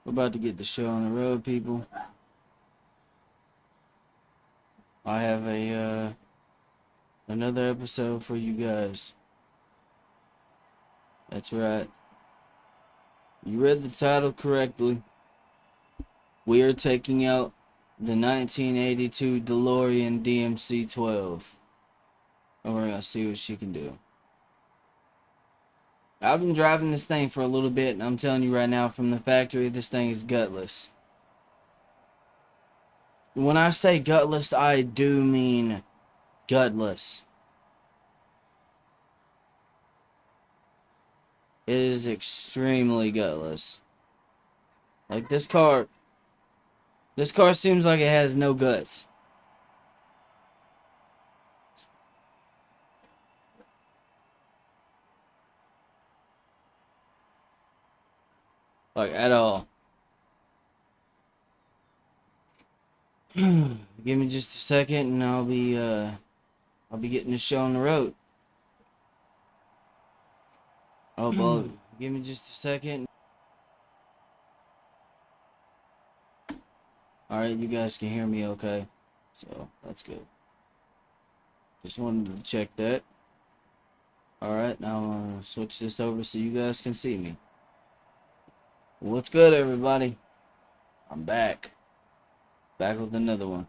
We're about to get the show on the road, people. I have another episode for you guys. That's right. You read the title correctly. We are taking out the 1982 DeLorean DMC-12. And we're gonna see what she can do. I've been driving this thing for a little bit, and I'm telling you right now, from the factory, this thing is gutless. When I say gutless, I do mean gutless. It is extremely gutless. Like this car seems like it has no guts. Like at all. Give me just a second and I'll be getting the show on the road. Oh, well, give me just a second. Alright, you guys can hear me okay. So, that's good. Just wanted to check that. Alright, now I'm gonna switch this over so you guys can see me. What's good, everybody? I'm back. Back with another one.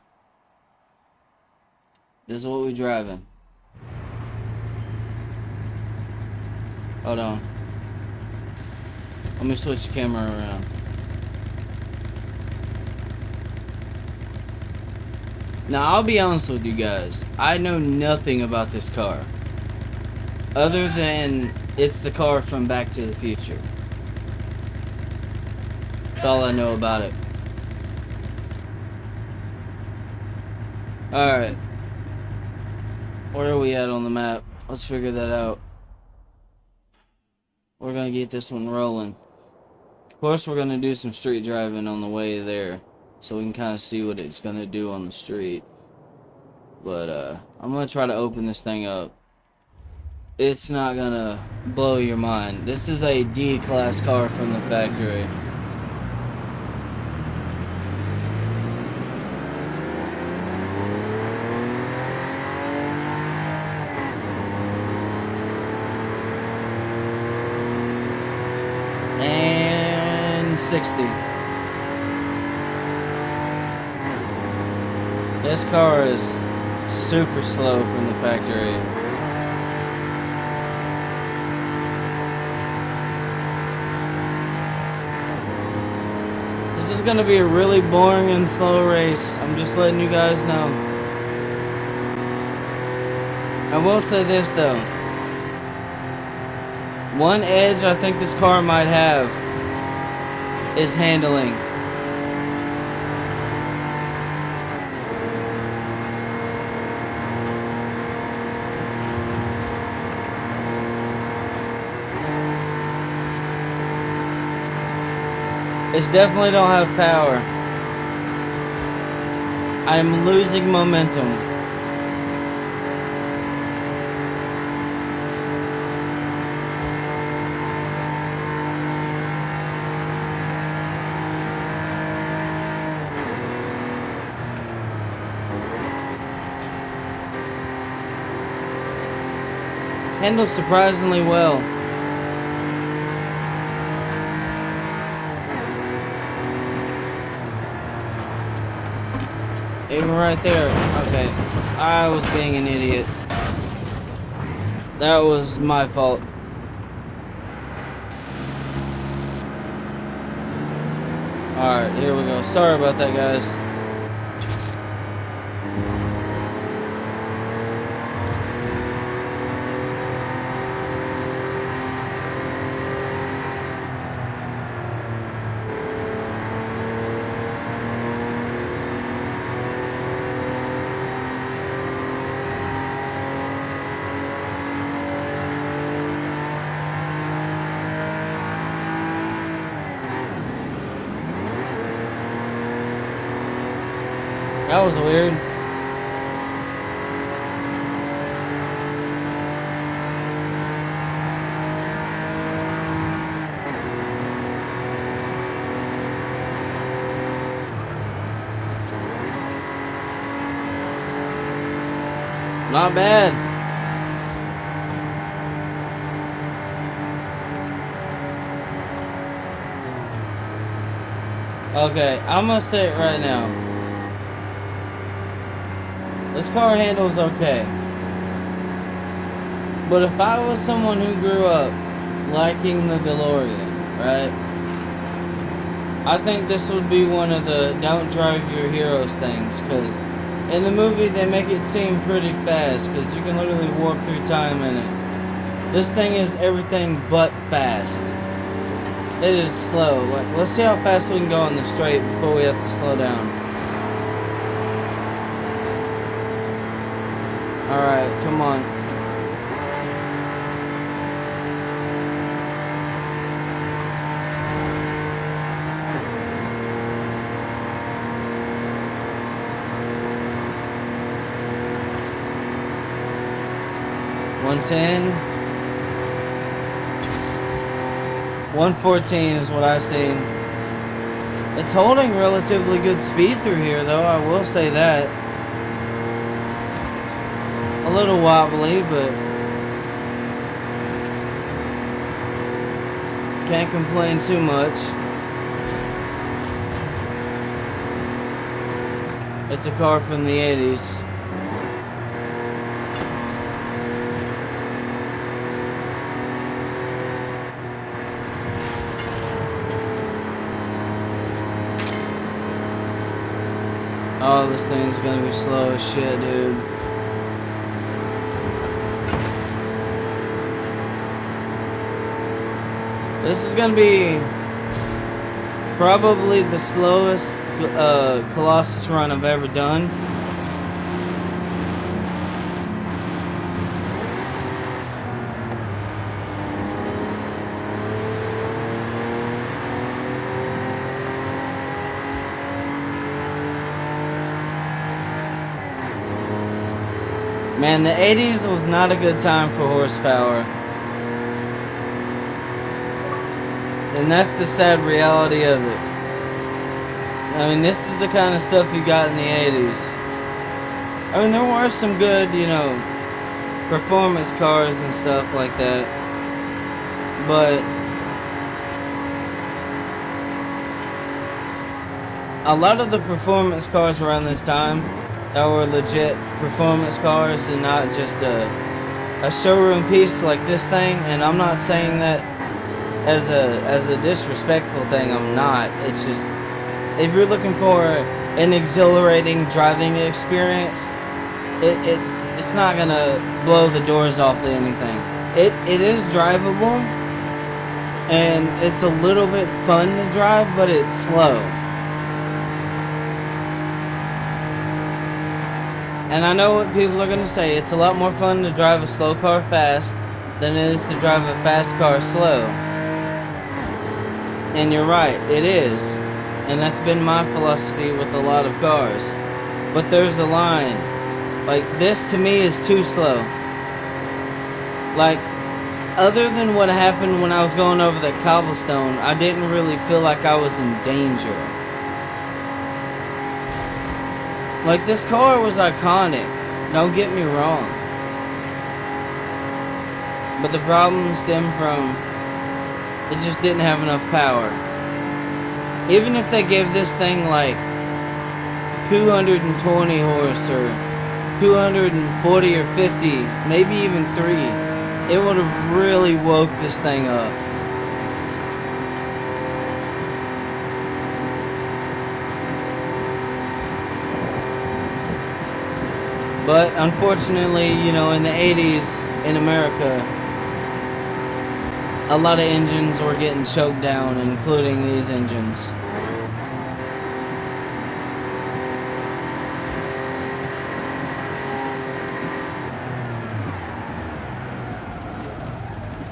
This is what we're driving. Hold on. Let me switch the camera around. Now, I'll be honest with you guys. I know nothing about this car. Other than it's the car from Back to the Future. That's all I know about it. Alright. Where are we at on the map? Let's figure that out. We're gonna get this one rolling. Of course, we're gonna do some street driving on the way there, so we can kind of see what it's gonna do on the street. But I'm gonna try to open this thing up. It's not gonna blow your mind. This is a D-class car from the factory. And 60. This car is super slow from the factory. This is gonna be a really boring and slow race. I'm just letting you guys know. I will say this though. One edge I think this car might have is handling. It definitely don't have power. I'm losing momentum. Handles surprisingly well. Even right there. Okay. I was being an idiot. That was my fault. Alright, here we go. Sorry about that, guys. That was weird. Not bad. Okay, I'm gonna say it right now. This car handles okay. But if I was someone who grew up liking the DeLorean, right? I think this would be one of the don't drive your heroes things, because in the movie they make it seem pretty fast, because you can literally warp through time in it. This thing is everything but fast. It is slow. Like, let's see how fast we can go on the straight before we have to slow down. Alright, come on. $110. 114 is what I seen. It's holding relatively good speed through here, though. I will say that. A little wobbly, but can't complain too much. It's a car from the 80s. Oh, this thing's gonna be slow as shit, dude. This is gonna be probably the slowest Colossus run I've ever done. Man, the 80s was not a good time for horsepower. And that's the sad reality of it. I mean, this is the kind of stuff you got in the 80s. I mean, there were some good, you know, performance cars and stuff like that. But a lot of the performance cars around this time that were legit performance cars and not just a showroom piece like this thing. And I'm not saying that as a disrespectful thing. I'm not. It's just, if you're looking for an exhilarating driving experience, it's not gonna blow the doors off of anything. It is drivable and it's a little bit fun to drive, but it's slow. And I know what people are gonna say. It's a lot more fun to drive a slow car fast than it is to drive a fast car slow. And you're right, it is. And that's been my philosophy with a lot of cars. But there's a line. Like, this to me is too slow. Like, other than what happened when I was going over that cobblestone, I didn't really feel like I was in danger. Like, this car was iconic. Don't get me wrong. But the problem stemmed from it just didn't have enough power. Even if they gave this thing like 220 horse or 240 or 50, maybe even 3, it would have really woke this thing up. But unfortunately, you know, in the 80s in America, a lot of engines were getting choked down, including these engines.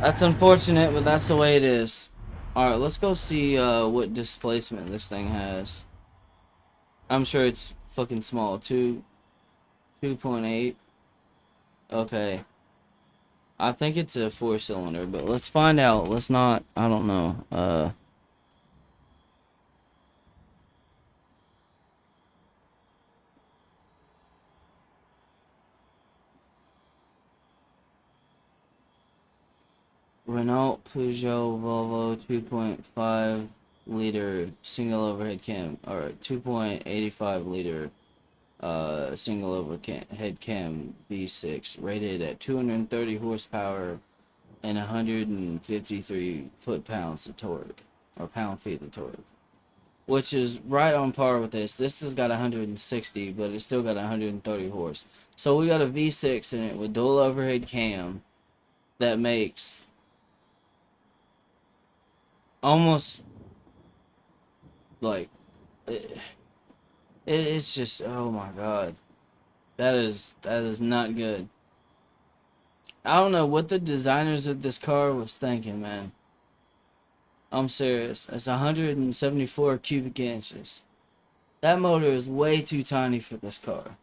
That's unfortunate, but that's the way it is. Alright, let's go see what displacement this thing has. I'm sure it's fucking small. 2.8. Okay. I think it's a 4-cylinder, but let's find out. Let's not, I don't know. Renault, Peugeot, Volvo 2.5 liter single overhead cam, or 2.85 liter single overhead cam V6, rated at 230 horsepower and 153 foot-pounds of torque, or pound-feet of torque, which is right on par with this. This has got 160, but it's still got 130 horse. So we got a V6 in it with dual overhead cam that makes almost like it's just, oh my god, that is not good. I don't know what the designers of this car was thinking, man. I'm serious. It's 174 cubic inches. That motor is way too tiny for this car.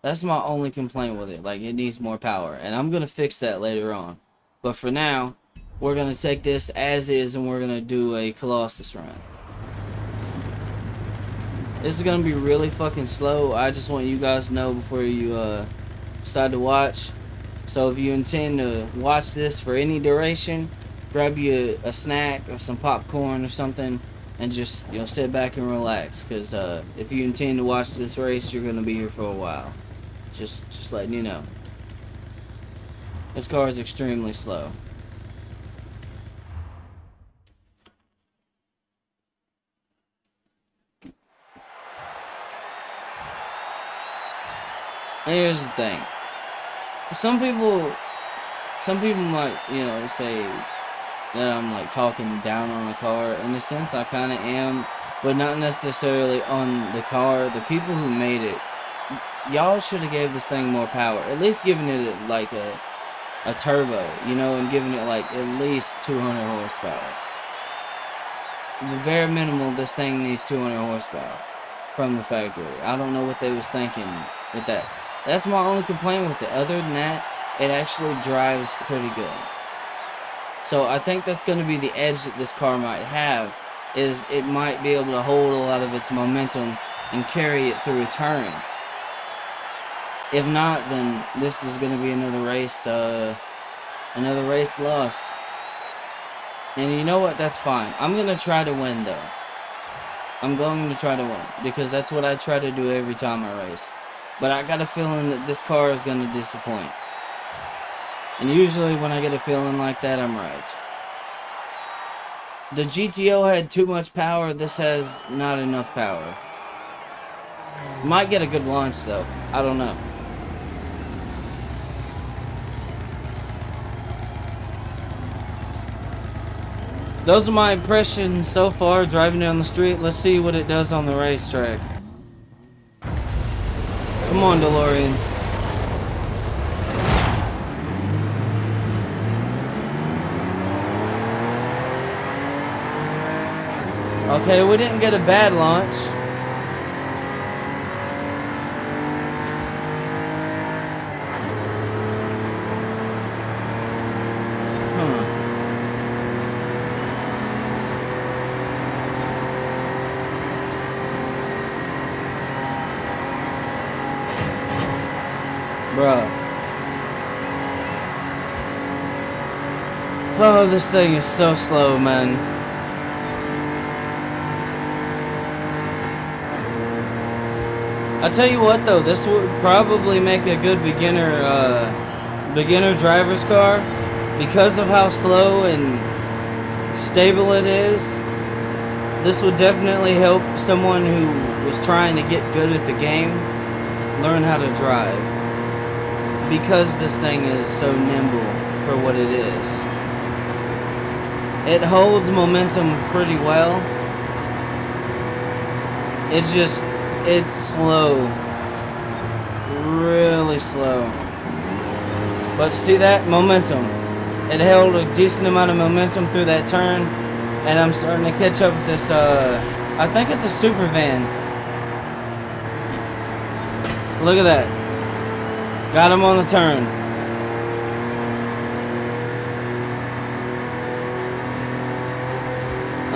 That's my only complaint with it. Like, it needs more power, and I'm gonna fix that later on. But for now, we're gonna take this as is, and we're gonna do a Colossus run. This is gonna be really fucking slow. I just want you guys to know before you decide to watch. So if you intend to watch this for any duration, grab you a snack or some popcorn or something, and just, you know, sit back and relax. Cause if you intend to watch this race, you're gonna be here for a while. Just letting you know. This car is extremely slow. Here's the thing. Some people might, you know, say that I'm like talking down on the car. In a sense, I kind of am, but not necessarily on the car. The people who made it, y'all should have gave this thing more power. At least giving it like a turbo, you know, and giving it like at least 200 horsepower. The bare minimum, this thing needs 200 horsepower from the factory. I don't know what they was thinking with that. That's my only complaint with it. Other than that, it actually drives pretty good. So I think that's going to be the edge that this car might have, is it might be able to hold a lot of its momentum and carry it through a turn. If not, then this is going to be another race lost. And you know what? That's fine. I'm going to try to win, though. I'm going to try to win, because that's what I try to do every time I race. But I got a feeling that this car is going to disappoint. And usually when I get a feeling like that, I'm right. The GTO had too much power. This has not enough power. Might get a good launch, though. I don't know. Those are my impressions so far driving down the street. Let's see what it does on the racetrack. Come on, DeLorean. Okay, we didn't get a bad launch. Bruh. Oh, this thing is so slow, man. I tell you what, though, this would probably make a good beginner driver's car, because of how slow and stable it is. This would definitely help someone who was trying to get good at the game learn how to drive, because this thing is so nimble for what it is. It holds momentum pretty well. It's slow. Really slow. But see that? Momentum. It held a decent amount of momentum through that turn, and I'm starting to catch up with this, I think it's a super van. Look at that. Got him on the turn.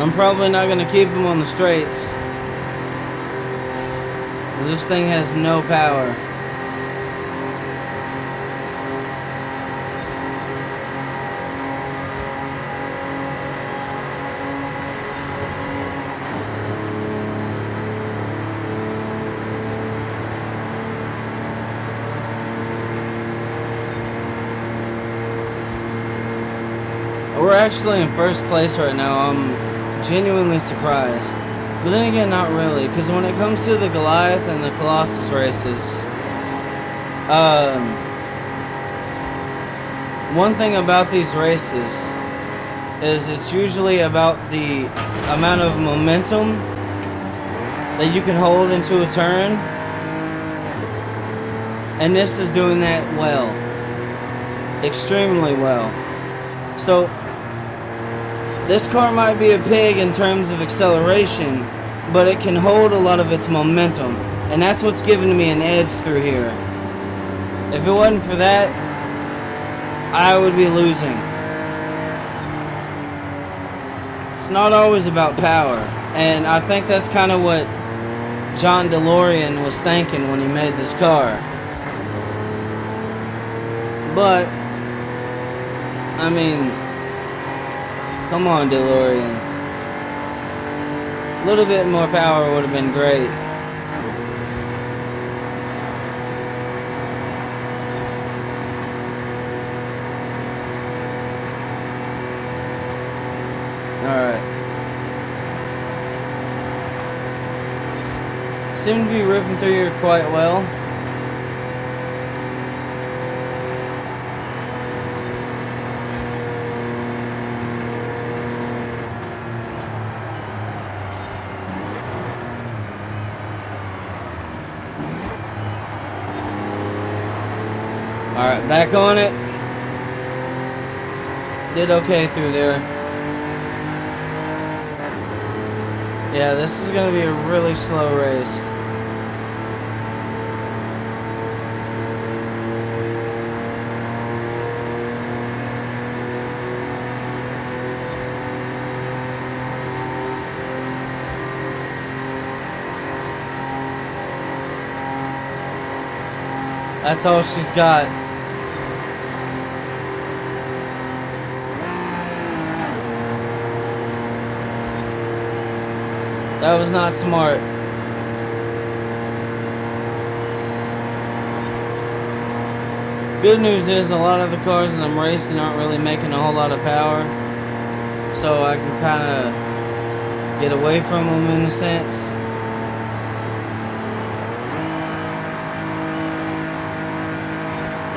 I'm probably not going to keep him on the straights. This thing has no power. actually in first place right now. I'm genuinely surprised. But then again, not really. Because when it comes to the Goliath and the Colossus races, one thing about these races is it's usually about the amount of momentum that you can hold into a turn. And this is doing that well. Extremely well. So, this car might be a pig in terms of acceleration, but it can hold a lot of its momentum. And that's what's giving me an edge through here. If it wasn't for that, I would be losing. It's not always about power. And I think that's kind of what John DeLorean was thinking when he made this car. But, I mean, come on, DeLorean. A little bit more power would have been great. Alright. Seem to be ripping through here quite well. Alright, back on it. Did okay through there. Yeah, this is gonna be a really slow race. That's all she's got. That was not smart. Good news is a lot of the cars that I'm racing aren't really making a whole lot of power. So I can kind of get away from them in a sense.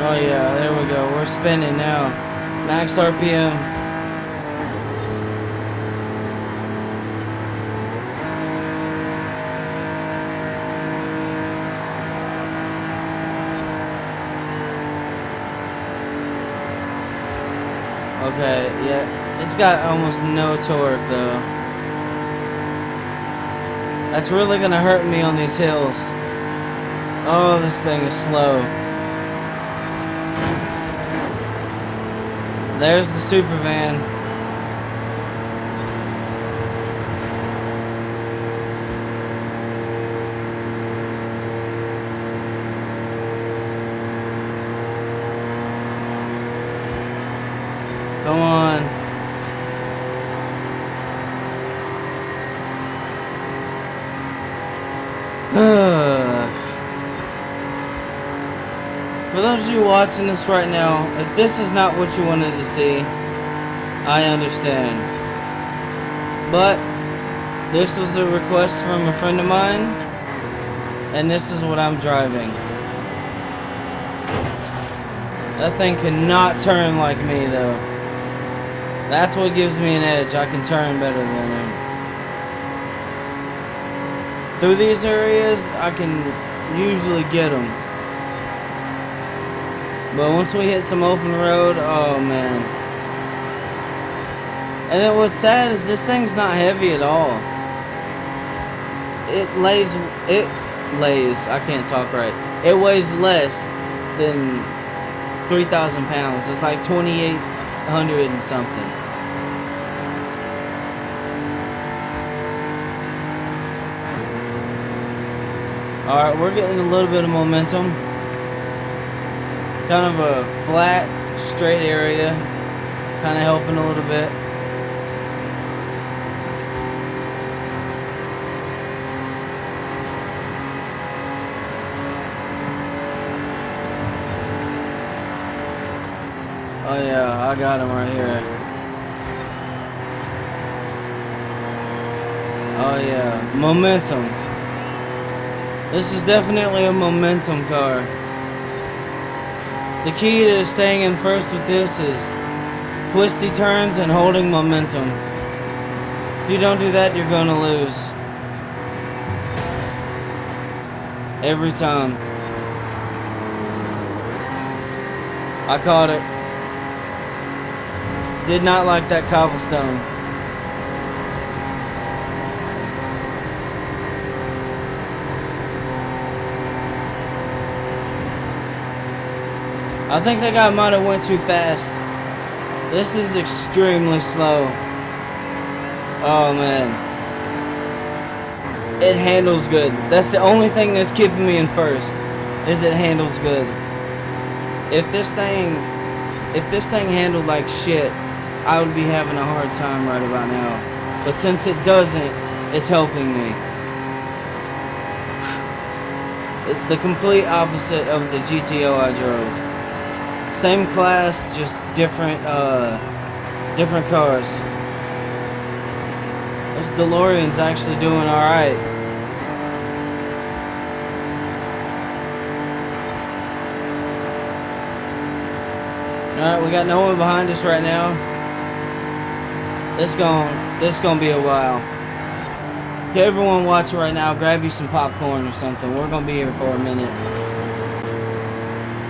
Oh yeah, there we go. We're spinning now. Max RPM. Okay, yeah, it's got almost no torque though. That's really gonna hurt me on these hills. Oh, this thing is slow. There's the super van. Come on. For those of you watching this right now, if this is not what you wanted to see, I understand. But this was a request from a friend of mine, and this is what I'm driving. That thing cannot turn like me though. That's what gives me an edge. I can turn better than him. Through these areas, I can usually get them. But once we hit some open road, oh man. And then what's sad is this thing's not heavy at all. It I can't talk right. It weighs less than 3,000 pounds. It's like 2,800 and something. Alright, we're getting a little bit of momentum. Kind of a flat, straight area. Kind of helping a little bit. Oh yeah, I got him right here. Oh yeah, momentum. This is definitely a momentum car. The key to staying in first with this is twisty turns and holding momentum. If you don't do that, you're gonna lose. Every time. I caught it. Did not like that cobblestone. I think that guy might have went too fast. This is extremely slow. Oh man. It handles good. That's the only thing that's keeping me in first. Is it handles good. If this thing handled like shit, I would be having a hard time right about now. But since it doesn't, it's helping me. The complete opposite of the GTO I drove. Same class, just different cars. This DeLorean's actually doing alright. Alright, we got no one behind us right now. This gonna be a while. Okay, everyone watching right now, grab you some popcorn or something. We're gonna be here for a minute.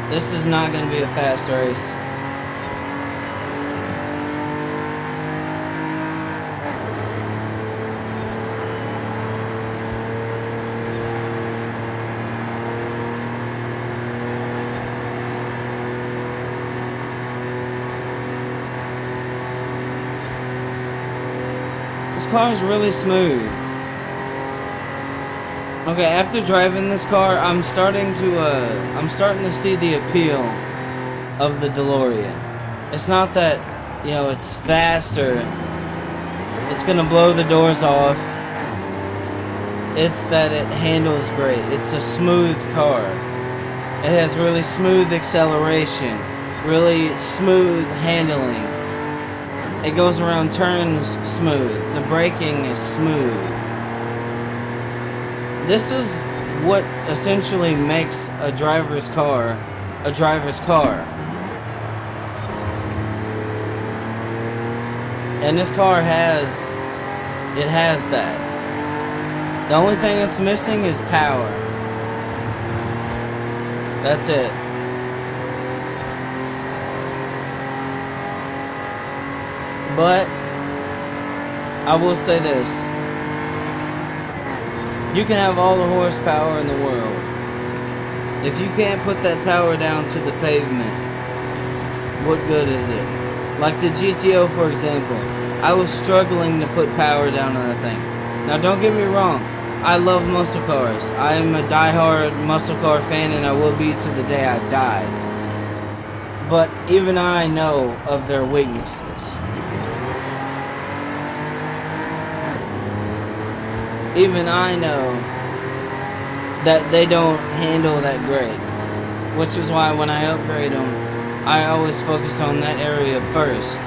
This is not going to be a fast race. This car is really smooth. Okay, after driving this car, I'm starting to see the appeal of the DeLorean. It's not that, you know, it's fast or it's gonna blow the doors off. It's that it handles great. It's a smooth car. It has really smooth acceleration, really smooth handling. It goes around turns smooth. The braking is smooth. This is what essentially makes a driver's car a driver's car. And this car has that. The only thing it's missing is power. That's it. But I will say this. You can have all the horsepower in the world. If you can't put that power down to the pavement, what good is it? Like the GTO, for example. I was struggling to put power down on the thing. Now, don't get me wrong. I love muscle cars. I am a diehard muscle car fan, and I will be to the day I die. But even I know of their weaknesses. Even I know that they don't handle that great. Which is why when I upgrade them, I always focus on that area first.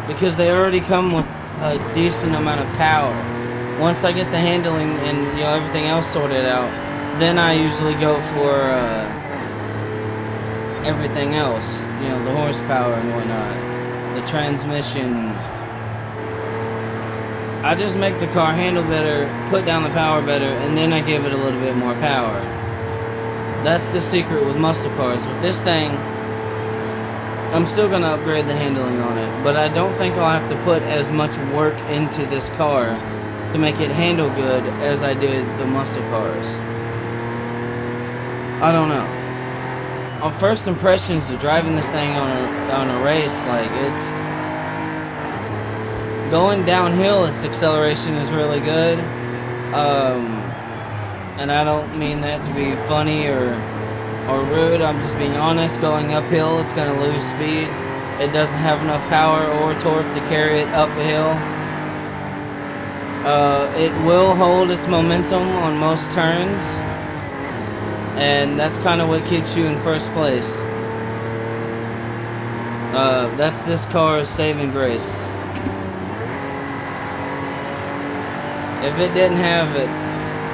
Because they already come with a decent amount of power. Once I get the handling and everything else sorted out, then I usually go for everything else. The horsepower and whatnot. The transmission. I just make the car handle better, put down the power better, and then I give it a little bit more power. That's the secret with muscle cars. With this thing, I'm still going to upgrade the handling on it, but I don't think I'll have to put as much work into this car to make it handle good as I did the muscle cars. I don't know. On first impressions of driving this thing on a race, like, it's going downhill, its acceleration is really good. And I don't mean that to be funny or rude. I'm just being honest. Going uphill, it's going to lose speed. It doesn't have enough power or torque to carry it up a hill. It will hold its momentum on most turns. And that's kind of what keeps you in first place. That's this car's saving grace. If it didn't have it,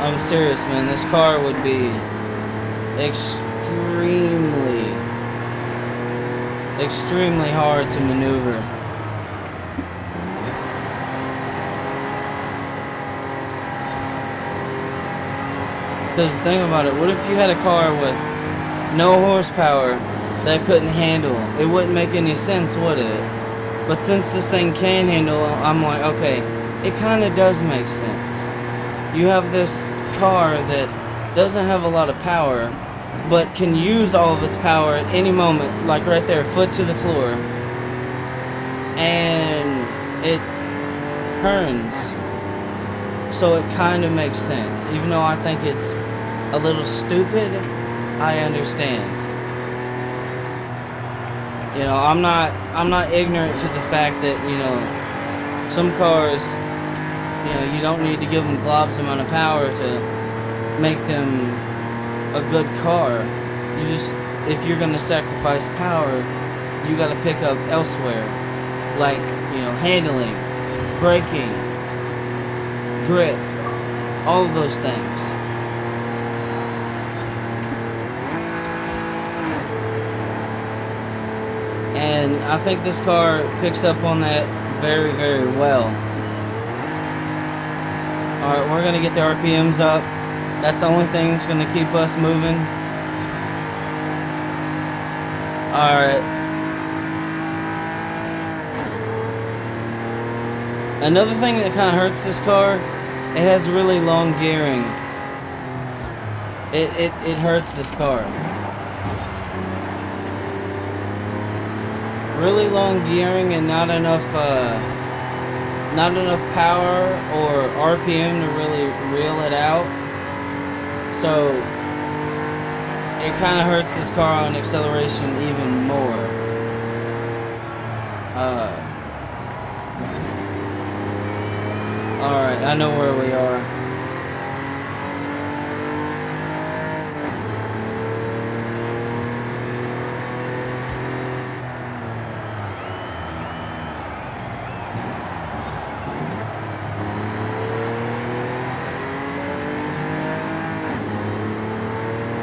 I'm serious, man. This car would be extremely hard to maneuver. Because think about it, what if you had a car with no horsepower that couldn't handle? It wouldn't make any sense, would it? But since this thing can handle, I'm like, okay, it kind of does make sense. You have this car that doesn't have a lot of power, but can use all of its power at any moment, like right there, foot to the floor, and it turns. So it kind of makes sense. Even though I think it's a little stupid, I understand. You know, I'm not ignorant to the fact that, you know, some cars, you know, you don't need to give them globs amount of power to make them a good car. You just, if you're gonna sacrifice power, you gotta pick up elsewhere. Like, you know, handling, braking, grip, all of those things. And I think this car picks up on that very, very well. Alright, we're gonna get the RPMs up. That's the only thing that's gonna keep us moving. Alright. Another thing that kind of hurts this car, it has really long gearing. It hurts this car. Really long gearing and not enough power or RPM to really reel it out. So it kind of hurts this car on acceleration even more. Alright, I know where we are.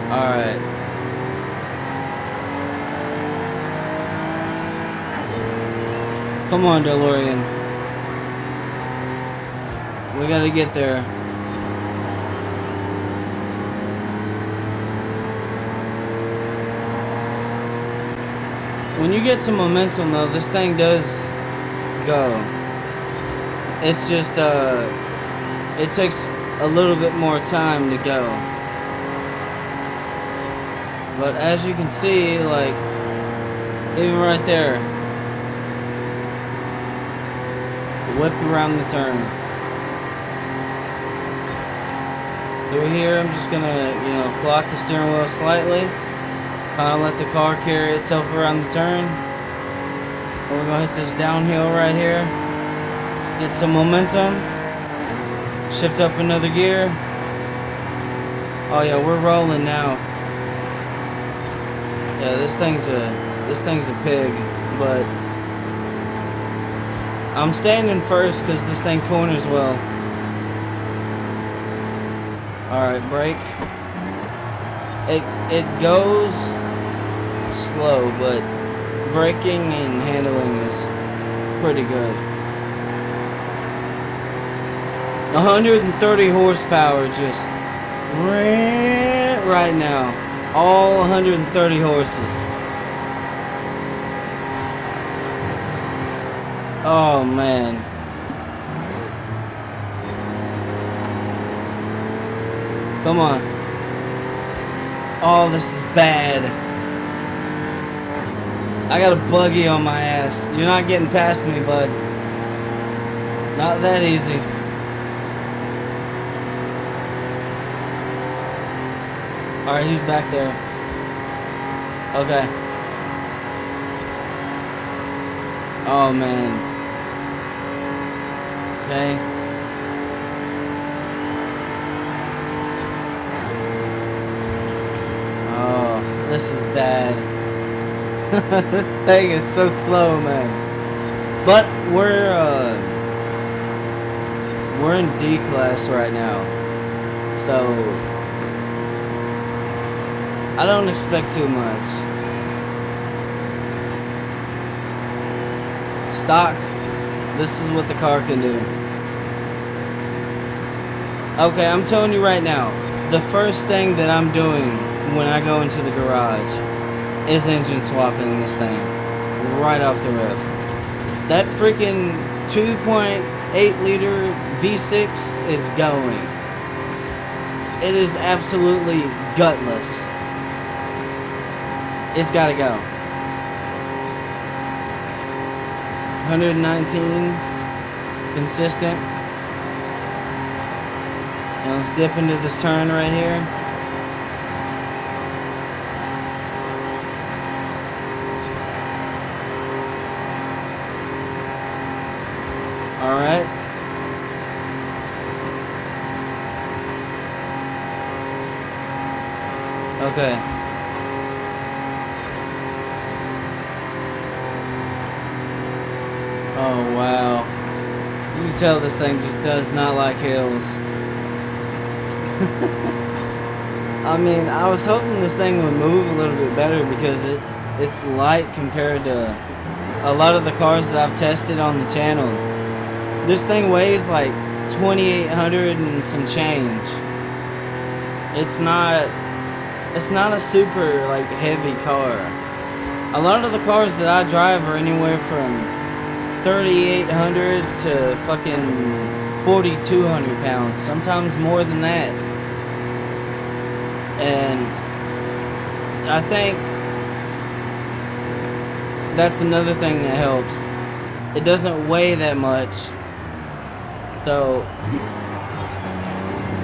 Alright. Come on, DeLorean. We gotta get there. When you get some momentum though, this thing does go. It's just, it takes a little bit more time to go. But as you can see, like, even right there, whipped around the turn. Through here, I'm just gonna, you know, clock the steering wheel slightly. Kind of let the car carry itself around the turn. We're gonna hit this downhill right here. Get some momentum. Shift up another gear. Oh yeah, we're rolling now. Yeah, this thing's a pig, but I'm standing first because this thing corners well. Alright, brake. It goes slow, but braking and handling is pretty good. 130 horsepower just right now. All 130 horses. Oh man. Come on. Oh, this is bad. I got a buggy on my ass. You're not getting past me, bud. Not that easy. Alright, he's back there. Okay. Oh, man. Okay. Oh, this is bad. This thing is so slow, man. But We're in D class right now, so I don't expect too much. Stock, this is what the car can do. Okay, I'm telling you right now, the first thing that I'm doing when I go into the garage is engine swapping this thing right off the rip. That freaking 2.8 liter V6 is going. It is absolutely gutless. It's gotta go. 119 consistent. Now let's dip into this turn right here. Alright. Okay. Oh wow. You can tell this thing just does not like hills. I mean, I was hoping this thing would move a little bit better because it's light compared to a lot of the cars that I've tested on the channel. This thing weighs like 2,800 and some change. It's not a super like heavy car. A lot of the cars that I drive are anywhere from 3,800 to fucking 4,200 pounds, sometimes more than that. And I think that's another thing that helps. It doesn't weigh that much, so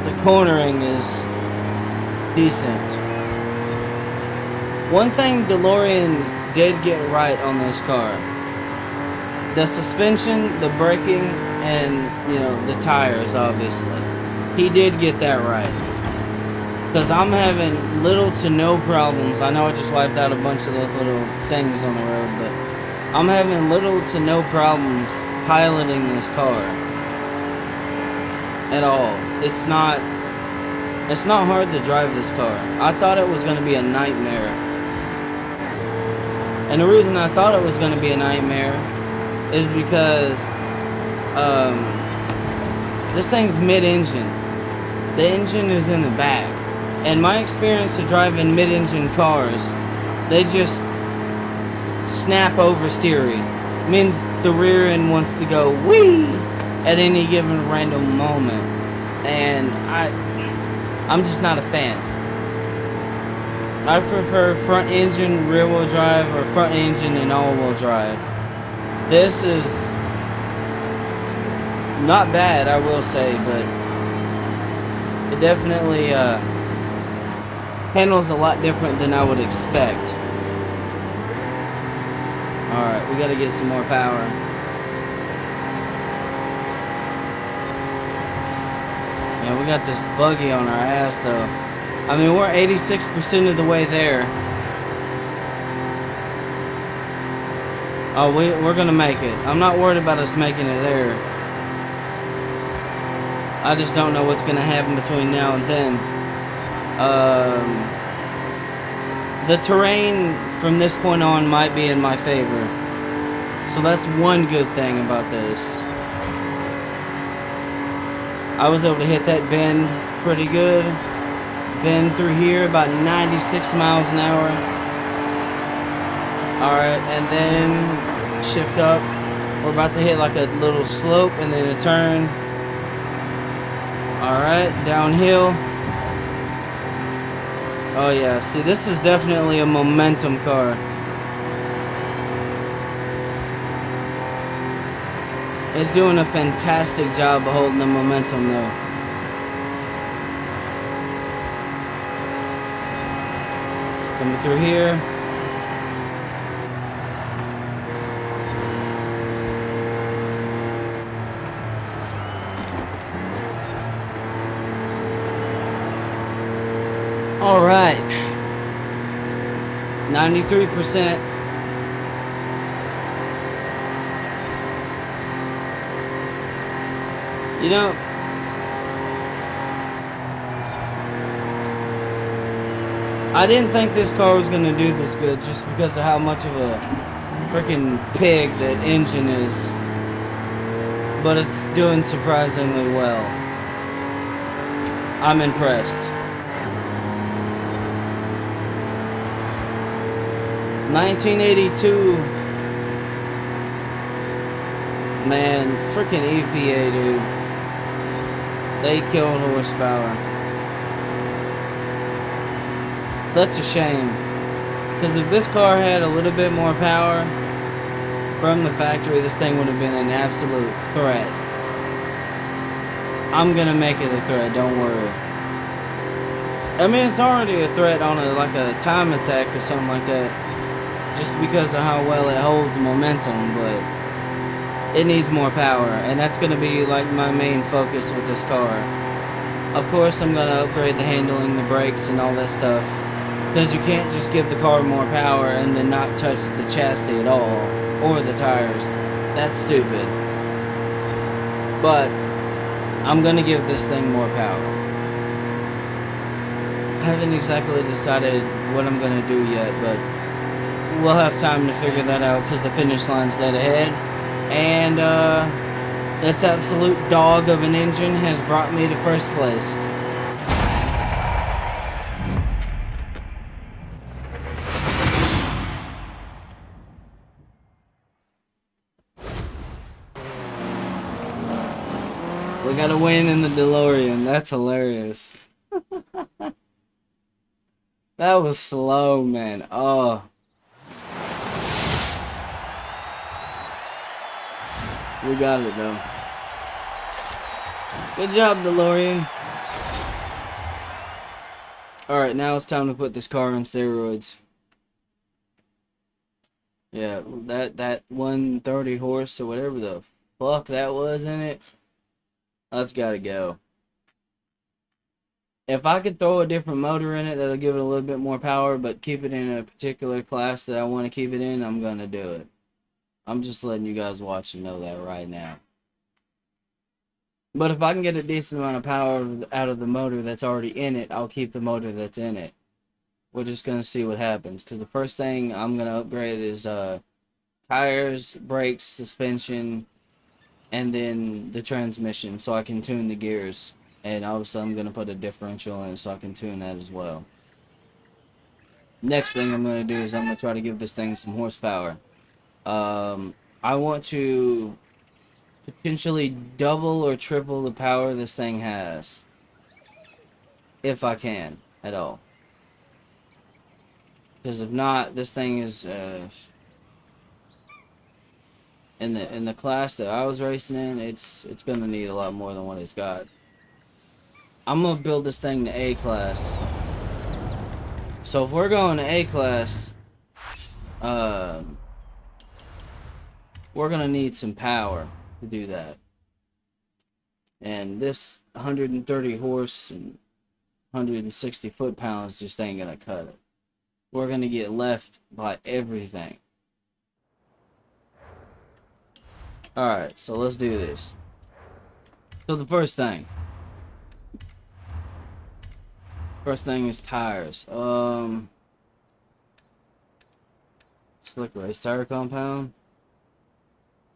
the cornering is decent. One thing DeLorean did get right on this car: the suspension, the braking, and the tires. Obviously, he did get that right. Because I'm having little to no problems. I know I just wiped out a bunch of those little things on the road, but I'm having little to no problems piloting this car at all. It's not hard to drive this car. I thought it was going to be a nightmare. And the reason I thought it was going to be a nightmare is because this thing's mid-engine. The engine is in the back. And my experience of driving mid-engine cars, they just snap oversteering. Means the rear end wants to go whee at any given random moment. And I'm just not a fan. I prefer front engine rear wheel drive or front engine and all wheel drive. This is not bad, I will say, but it definitely handles a lot different than I would expect. Alright, we gotta get some more power. Yeah, we got this buggy on our ass though. I mean, we're 86% of the way there. Oh, we're gonna make it. I'm not worried about us making it there. I just don't know what's gonna happen between now and then. The terrain from this point on might be in my favor, so that's one good thing about this. I was able to hit that bend pretty good. Bend through here about 96 miles an hour. Alright, and then shift up. We're about to hit like a little slope and then a turn. Alright, downhill. Oh yeah, see, this is definitely a momentum car. It's doing a fantastic job of holding the momentum though. Coming through here. All right, 93%. You know, I didn't think this car was gonna do this good just because of how much of a freaking pig that engine is. But it's doing surprisingly well. I'm impressed. 1982. Man, freaking EPA, dude. They killed horsepower. Such a shame. Because if this car had a little bit more power from the factory, this thing would have been an absolute threat. I'm gonna make it a threat, don't worry. I mean, it's already a threat on like a time attack or something like that. Just because of how well it holds the momentum, but it needs more power, and that's going to be like my main focus with this car. Of course, I'm going to upgrade the handling, the brakes, and all that stuff, because you can't just give the car more power and then not touch the chassis at all, or the tires. That's stupid. But I'm going to give this thing more power. I haven't exactly decided what I'm going to do yet, but we'll have time to figure that out because the finish line's dead ahead. And this absolute dog of an engine has brought me to first place. We got a win in the DeLorean. That's hilarious. That was slow, man. Oh. We got it, though. Good job, DeLorean. Alright, now it's time to put this car on steroids. Yeah, that 130 horse or whatever the fuck that was in it, that's gotta go. If I could throw a different motor in it that'll give it a little bit more power, but keep it in a particular class that I want to keep it in, I'm gonna do it. I'm just letting you guys watch and know that right now. But if I can get a decent amount of power out of the motor that's already in it, I'll keep the motor that's in it. We're just going to see what happens. Because the first thing I'm going to upgrade is tires, brakes, suspension, and then the transmission so I can tune the gears. And obviously I'm going to put a differential in so I can tune that as well. Next thing I'm going to do is I'm going to try to give this thing some horsepower. I want to potentially double or triple the power this thing has, if I can at all. Because if not, this thing is in the class that I was racing in, it's gonna need a lot more than what it's got. I'm gonna build this thing to A class. So if we're going to A class, we're gonna need some power to do that. And this 130 horse and 160 foot-pounds just ain't gonna cut it. We're gonna get left by everything. Alright, so let's do this. So the first thing is tires. Slick race tire compound.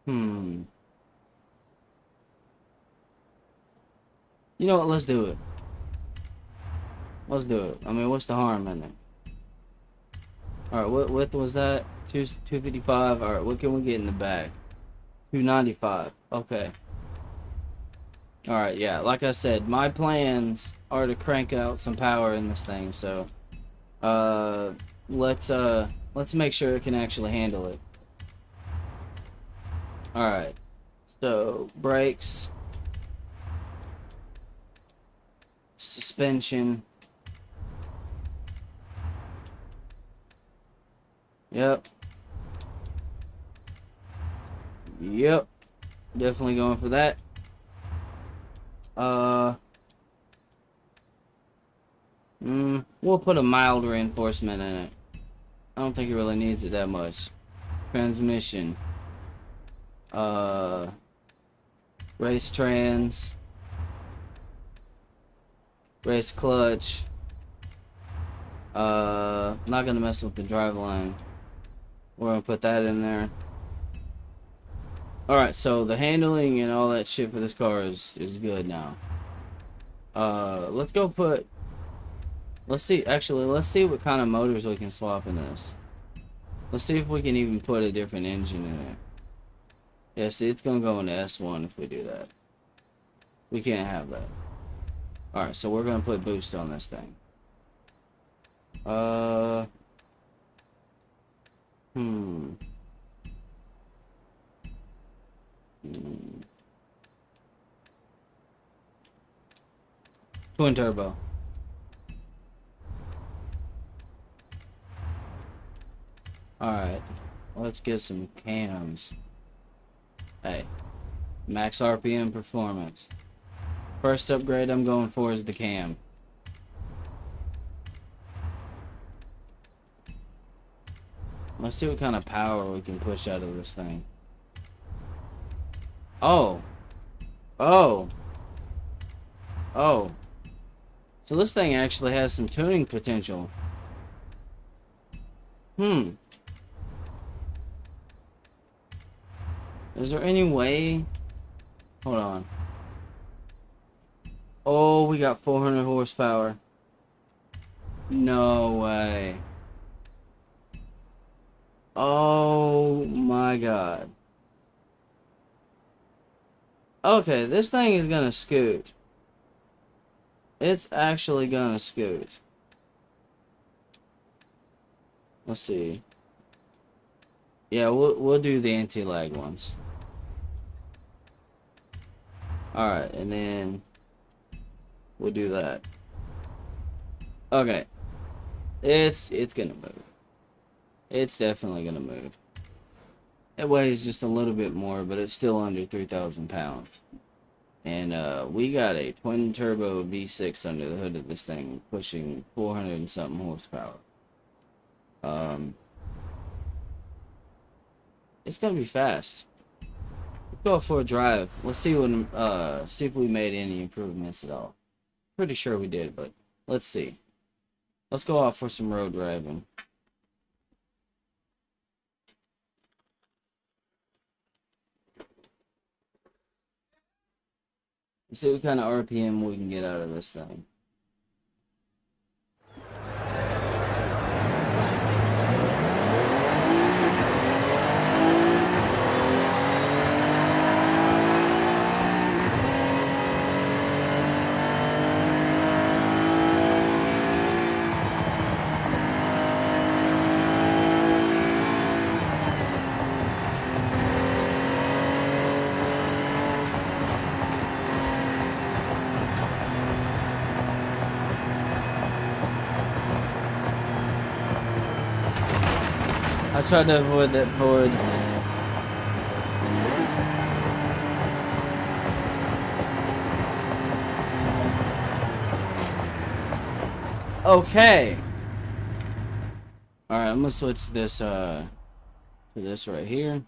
You know what? Let's do it. Let's do it. I mean, what's the harm in it? Alright, what width was that? 255. Alright, what can we get in the back? 295. Okay. Alright, yeah. Like I said, my plans are to crank out some power in this thing, so let's make sure it can actually handle it. Alright. So, brakes, suspension. Yep. Definitely going for that. We'll put a mild reinforcement in it. I don't think it really needs it that much. Transmission. Race trans. Race clutch. Not gonna mess with the driveline. We're gonna put that in there. Alright, so the handling and all that shit for this car is good now. Let's go put... Let's see, actually, let's see what kind of motors we can swap in this. Let's see if we can even put a different engine in it. Yeah, see, it's gonna go into S1 if we do that. We can't have that. Alright, so we're gonna put boost on this thing. Twin turbo. Alright, let's get some cams. Hey, max RPM performance. First upgrade I'm going for is the cam. Let's see what kind of power we can push out of this thing. Oh. Oh. Oh. So this thing actually has some tuning potential. Is there any way? Hold on. Oh, we got 400 horsepower. No way. Oh my god. Okay, this thing is gonna scoot. It's actually gonna scoot. Let's see. Yeah, we'll do the anti-lag ones. Alright, and then we'll do that. Okay. It's gonna move. It's definitely gonna move. It weighs just a little bit more, but it's still under 3,000 pounds. And we got a twin turbo V6 under the hood of this thing, pushing 400 and something horsepower. It's gonna be fast. Let's go for a drive. Let's see what see if we made any improvements at all. Pretty sure we did, but let's see. Let's go out for some road driving. Let's see what kind of RPM we can get out of this thing. I tried to avoid that Ford. Okay. Alright, I'm gonna switch this to this right here.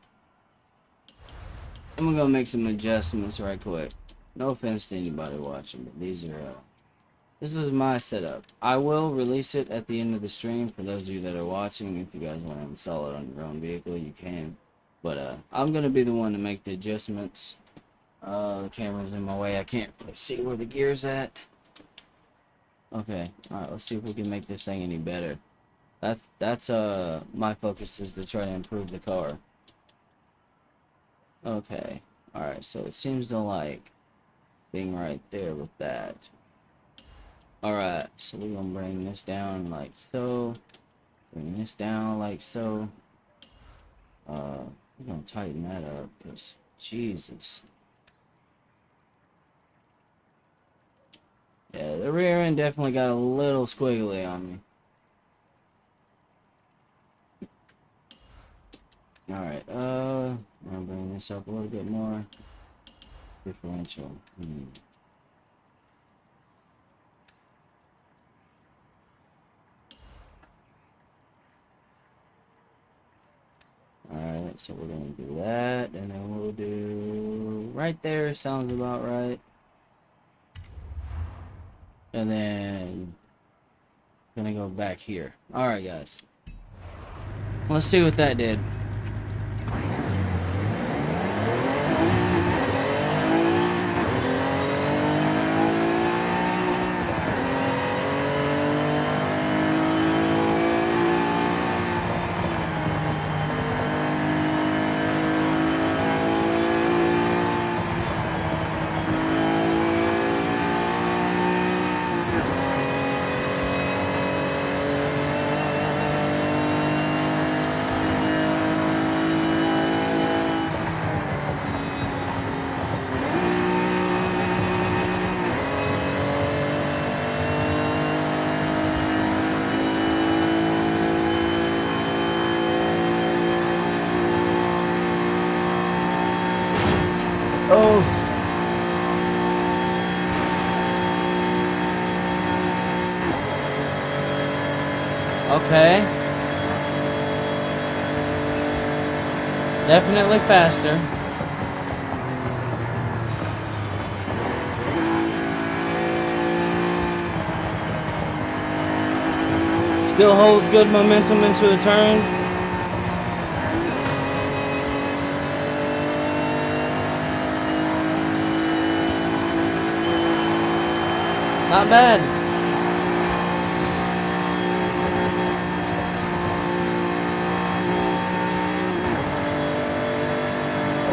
I'm gonna make some adjustments right quick. No offense to anybody watching, but these are this is my setup. I will release it at the end of the stream for those of you that are watching. If you guys want to install it on your own vehicle, you can. But I'm gonna be the one to make the adjustments. The camera's in my way. I can't really see where the gear's at. Okay, alright, let's see if we can make this thing any better. That's my focus is to try to improve the car. Okay, alright, so it seems to like being right there with that. Alright, so we're gonna bring this down like so. Bring this down like so. We're gonna tighten that up, because Jesus. Yeah, the rear end definitely got a little squiggly on me. Alright, I'm gonna bring this up a little bit more. Differential. Alright, so we're gonna do that, and then we'll do right there, sounds about right. And then Gonna go back here. Alright, guys. Let's see what that did. Oh. Okay. Definitely faster. Still holds good momentum into a turn. Not bad.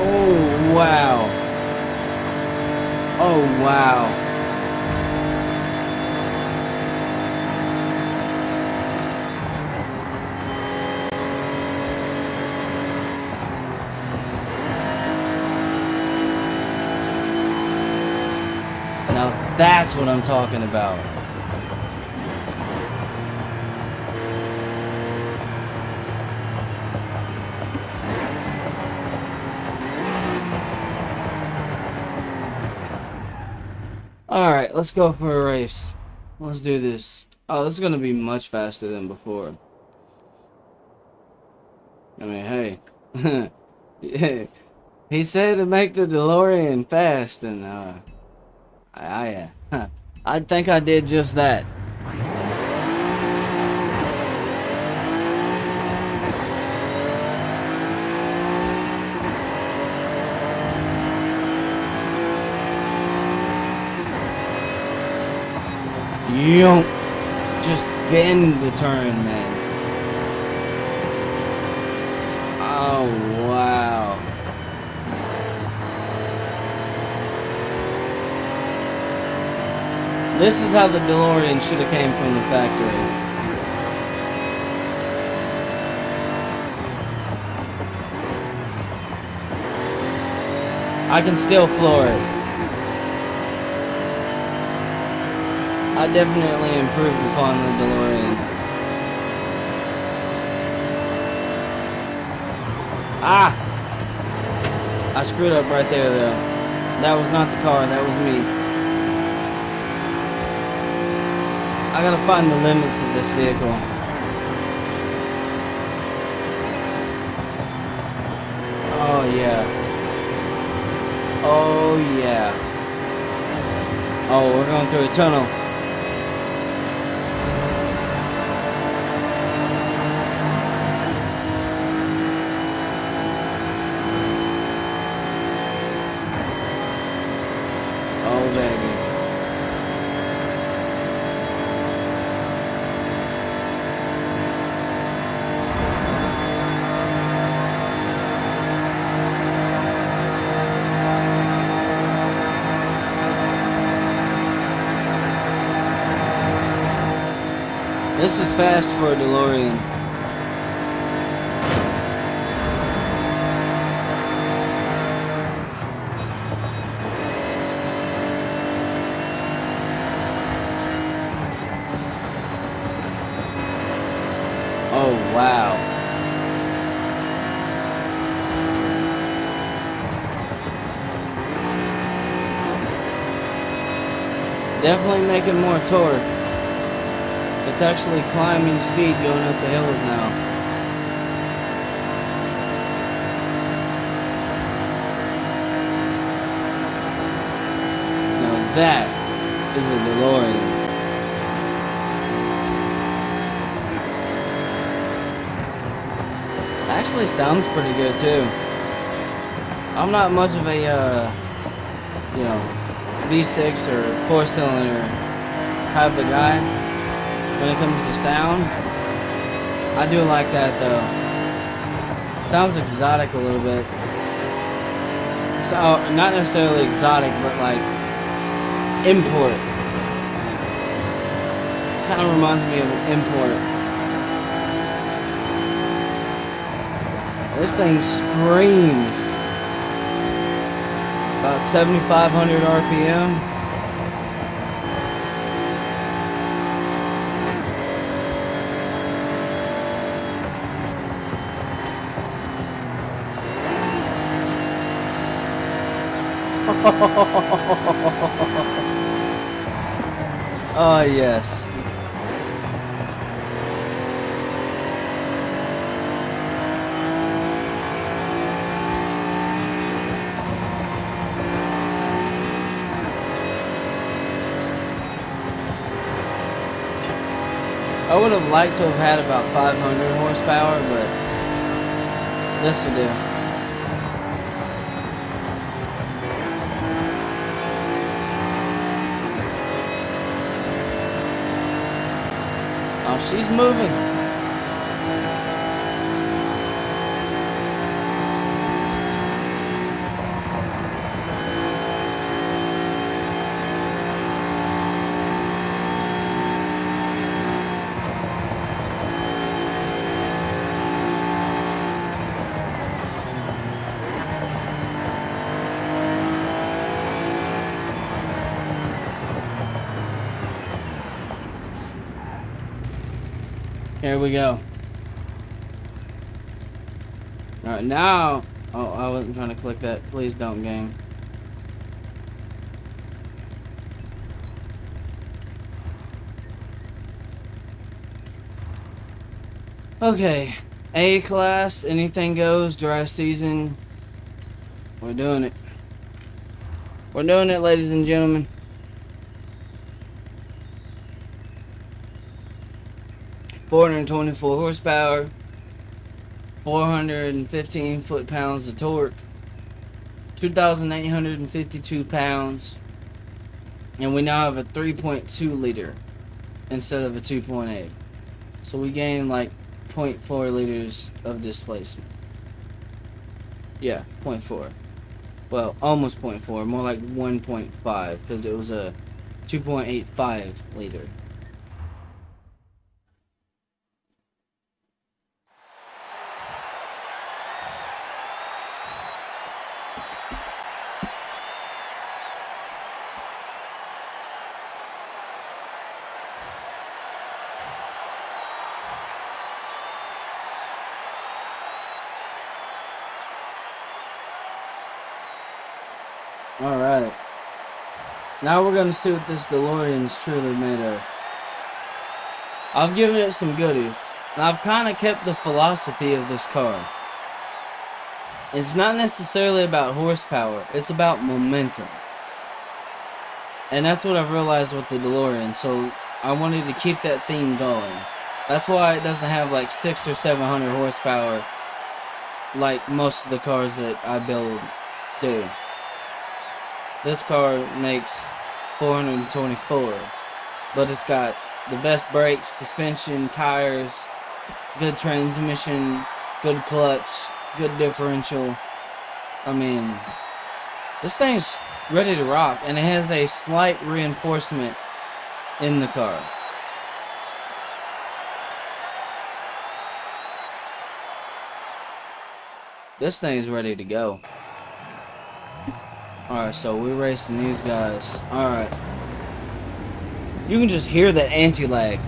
Oh, wow. Oh, wow. Now that's what I'm talking about. Alright, let's go for a race. Let's do this. Oh, this is going to be much faster than before. I mean, hey. He said to make the DeLorean fast, and I think I did just that. You don't just bend the turn, man. Oh, wow. This is how the DeLorean should have came from the factory. I can still floor it. I definitely improved upon the DeLorean. Ah! I screwed up right there, though. That was not the car, that was me. I gotta find the limits of this vehicle. Oh, yeah. Oh, yeah. Oh, we're going through a tunnel. Oh, baby. This is fast for a DeLorean. Oh, wow. Definitely making more torque. It's actually climbing speed going up the hills now. Now that is a DeLorean. Actually sounds pretty good too. I'm not much of a, you know, V6 or 4-cylinder type of guy when it comes to sound. I do like that though. Sounds exotic a little bit. So, not necessarily exotic, but like import. Kind of reminds me of an import. This thing screams. About 7,500 RPM. Oh yes. I would have liked to have had about 500 horsepower, but this will do. Oh, she's moving. Here we go. Alright, now... Oh, I wasn't trying to click that. Please don't, game. Okay. A-class, anything goes, dry season. We're doing it. We're doing it, ladies and gentlemen. .424 horsepower, 415 foot-pounds of torque, 2,852 pounds, and we now have a 3.2 liter instead of a 2.8. So we gained like 0.4 liters of displacement. Yeah, 0.4. Well, almost 0.4, more like 1.5, because it was a 2.85 liter. Alright. Now we're gonna see what this DeLorean is truly made of. I've given it some goodies. And I've kind of kept the philosophy of this car. It's not necessarily about horsepower. It's about momentum. And that's what I've realized with the DeLorean. So I wanted to keep that theme going. That's why it doesn't have like 600 or 700 horsepower like most of the cars that I build do. This car makes 424, but it's got the best brakes, suspension, tires, good transmission, good clutch, good differential. I mean, this thing's ready to rock, and it has a slight reinforcement in the car. This thing's ready to go. Alright, so we're racing these guys. Alright. You can just hear the anti-lag.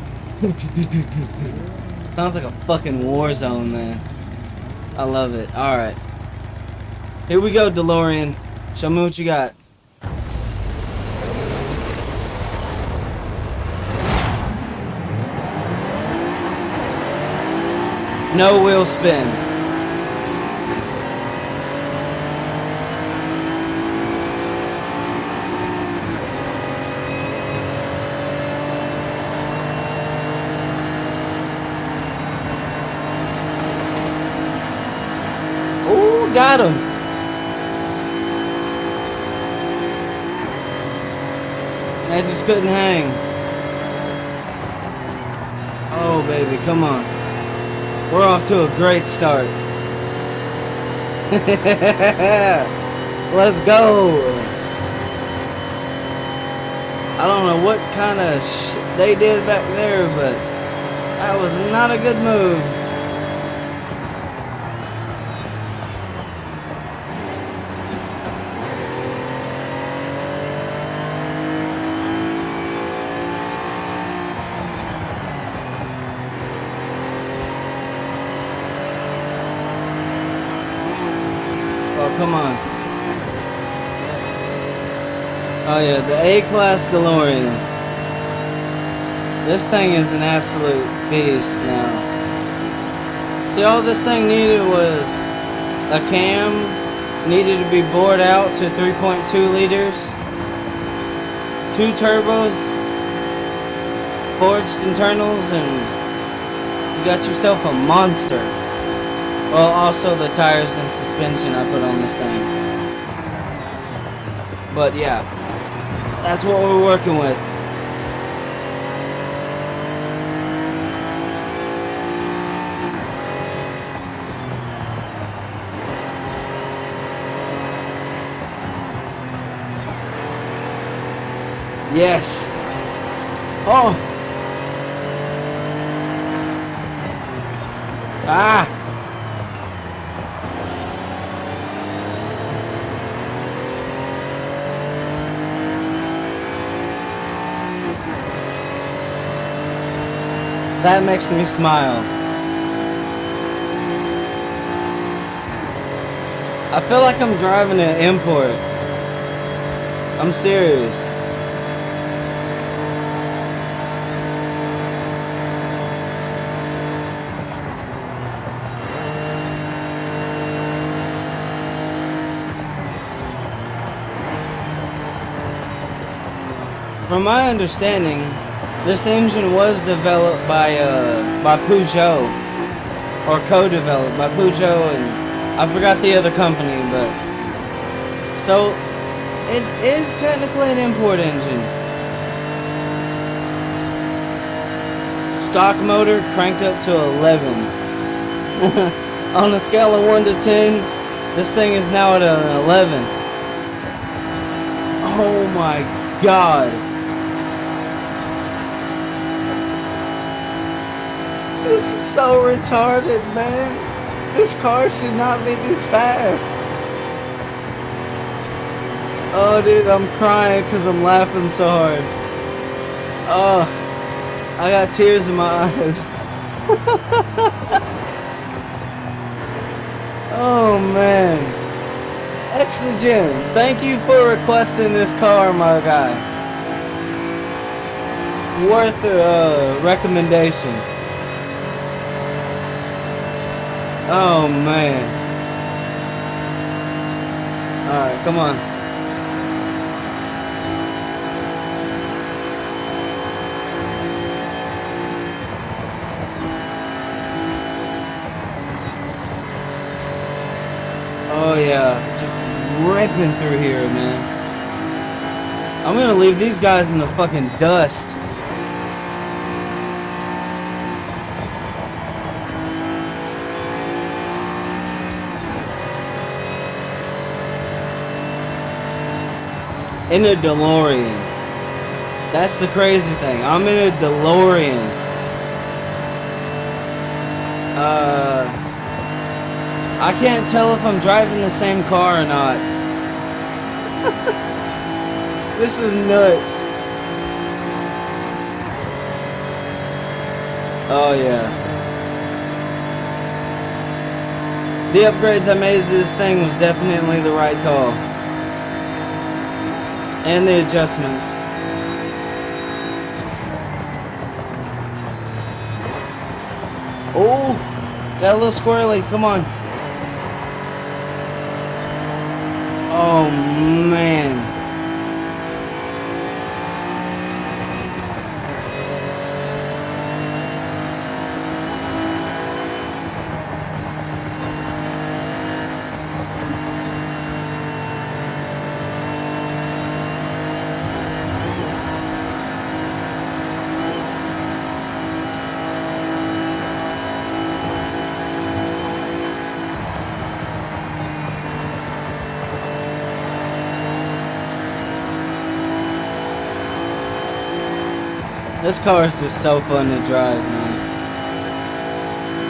Sounds like a fucking war zone, man. I love it. Alright. Here we go, DeLorean. Show me what you got. No wheel spin. got him. I just couldn't hang. Oh, baby, come on. We're off to a great start. Let's go. I don't know what kind of shit they did back there, but that was not a good move. Oh, come on. Oh yeah, the A-Class DeLorean. This thing is an absolute beast now. See, all this thing needed was a cam, needed to be bored out to 3.2 liters, 2 turbos, forged internals, and you got yourself a monster. Well, also the tires and suspension I put on this thing. But yeah, that's what we're working with. Yes. Oh. Ah. That makes me smile. I feel like I'm driving an import. I'm serious. From my understanding, this engine was developed by Peugeot, or co-developed by Peugeot, and I forgot the other company, but so it is technically an import engine. Stock motor cranked up to 11. On a scale of 1 to 10, this thing is now at an 11. Oh my God. This is so retarded, man. This car should not be this fast. Oh, dude, I'm crying because I'm laughing so hard. Oh, I got tears in my eyes. Oh, man. Exogen, thank you for requesting this car, my guy. Worth a recommendation. Oh man. Alright, come on. Oh yeah, just ripping through here, man. I'm gonna leave these guys in the fucking dust. In a DeLorean. That's the crazy thing. I'm in a DeLorean. I can't tell if I'm driving the same car or not. This is nuts. Oh yeah. The upgrades I made to this thing was definitely the right call. And the adjustments. Oh, got a little squirrely. Come on. Oh man. This car is just so fun to drive, man.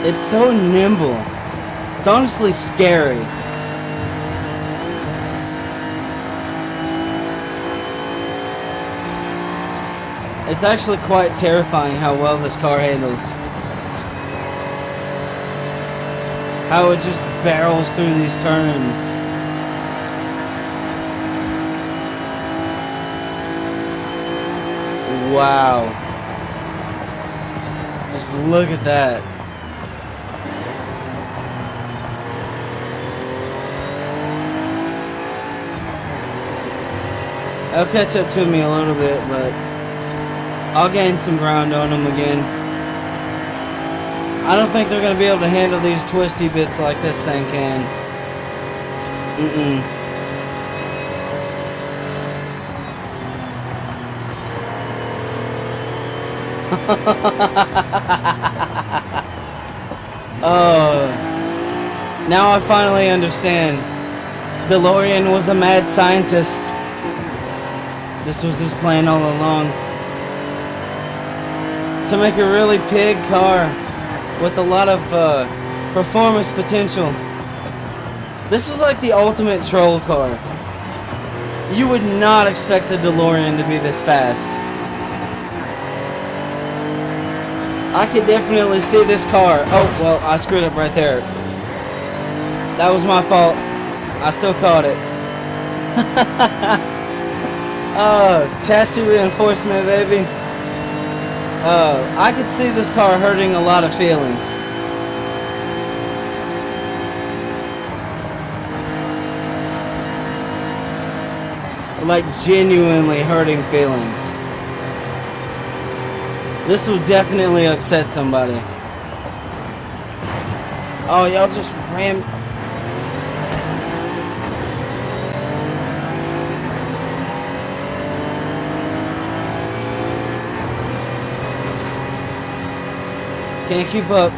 It's so nimble. It's honestly scary. It's actually quite terrifying how well this car handles. How it just barrels through these turns. Wow. Just look at that. They'll catch up to me a little bit, but I'll gain some ground on them again. I don't think they're going to be able to handle these twisty bits like this thing can. Oh, now I finally understand. DeLorean was a mad scientist. This was his plan all along. To make a really big car with a lot of performance potential. This is like the ultimate troll car. You would not expect the DeLorean to be this fast. I could definitely see this car. Oh, well, I screwed up right there. That was my fault. I still caught it. Oh, chassis reinforcement, baby. I could see this car hurting a lot of feelings. Like genuinely hurting feelings. This will definitely upset somebody. Oh, y'all just ram. Can't keep up.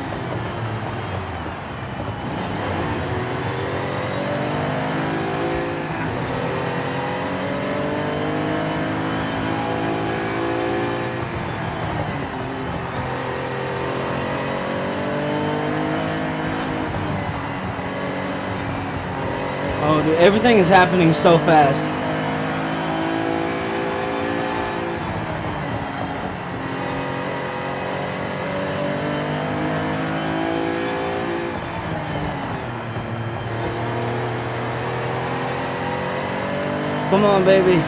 Oh, dude, everything is happening so fast. Come on, baby.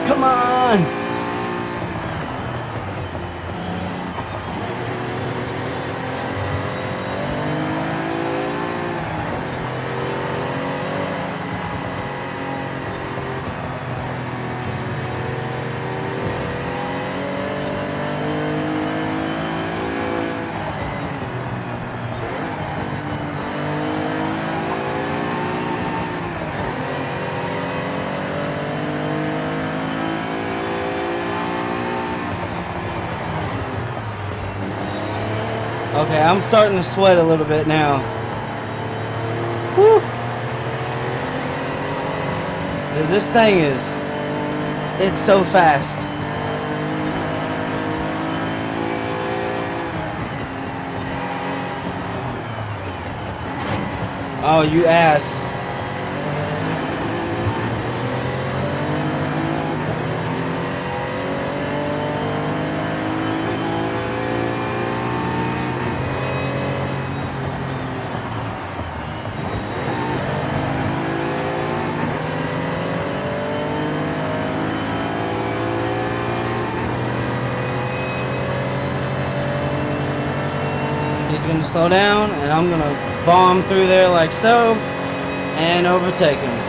Come on! Okay, I'm starting to sweat a little bit now. Whew. Dude, this thing is... it's so fast. Oh, you ass. He's gonna slow down, and I'm gonna bomb through there like so, and overtake him.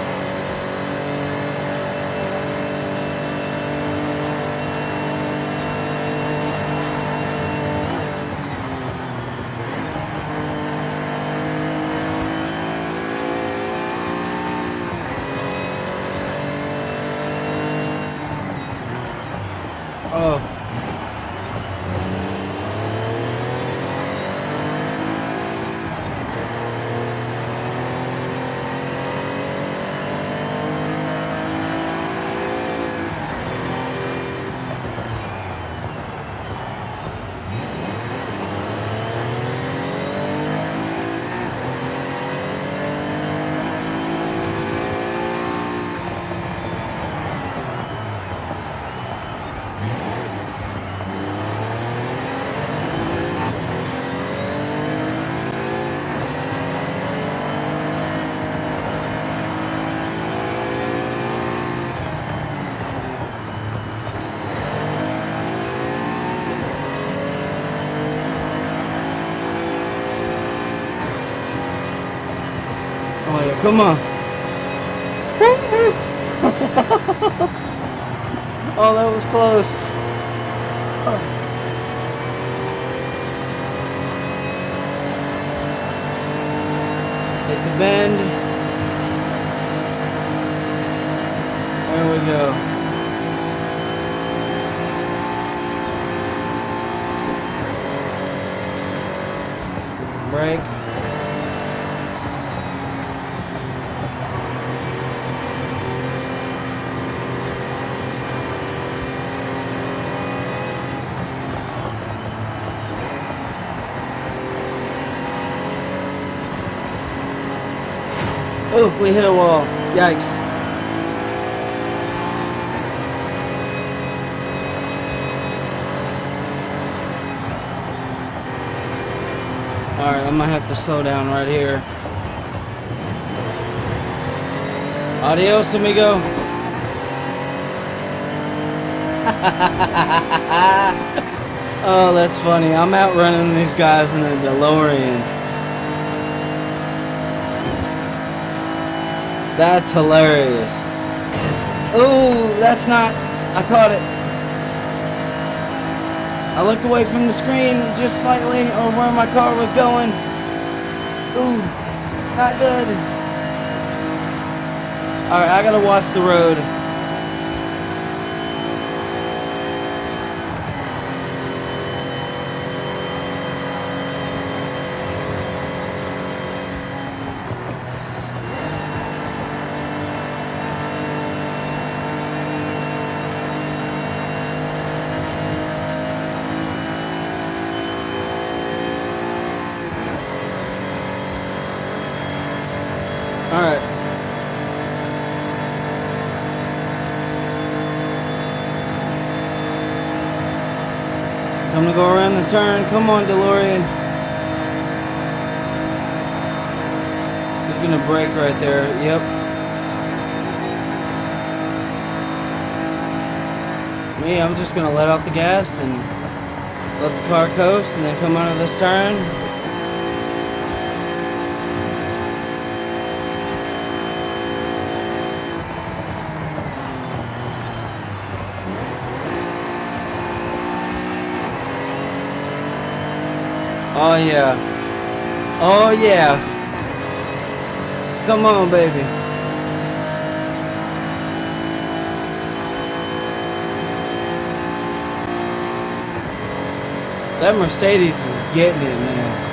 Oh. Come on. Oh, that was close. Hit the bend. There we go. Brake. Oh, we hit a wall. Yikes. Alright, I might have to slow down right here. Adios, amigo. Oh, that's funny. I'm outrunning these guys in a DeLorean. That's hilarious. Oh, that's not... I caught it. I looked away from the screen just slightly, or where my car was going. Ooh, not good. Alright, I gotta watch the road. Alright. Time to go around the turn. Come on, DeLorean. He's gonna brake right there. Yep. Me, I'm just gonna let off the gas and let the car coast and then come out of this turn. Oh yeah. Oh yeah. Come on, baby. That Mercedes is getting it, man.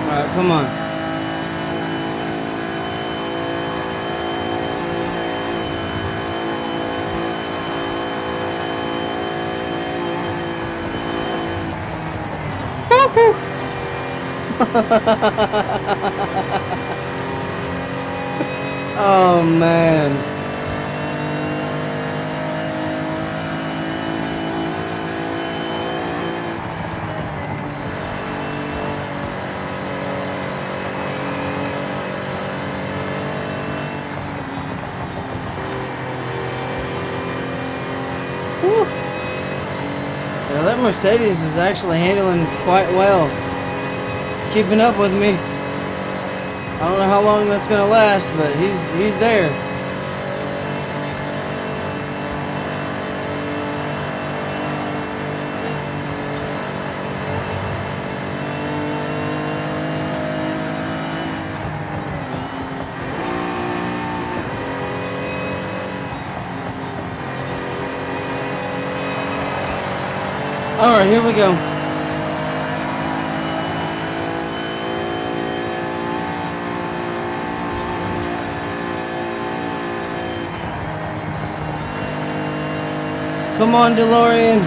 Alright, come on. Oh man. Whew. Yeah, that Mercedes is actually handling quite well. It's keeping up with me. I don't know how long that's gonna last, but he's there. Alright, here we go. Come on, DeLorean.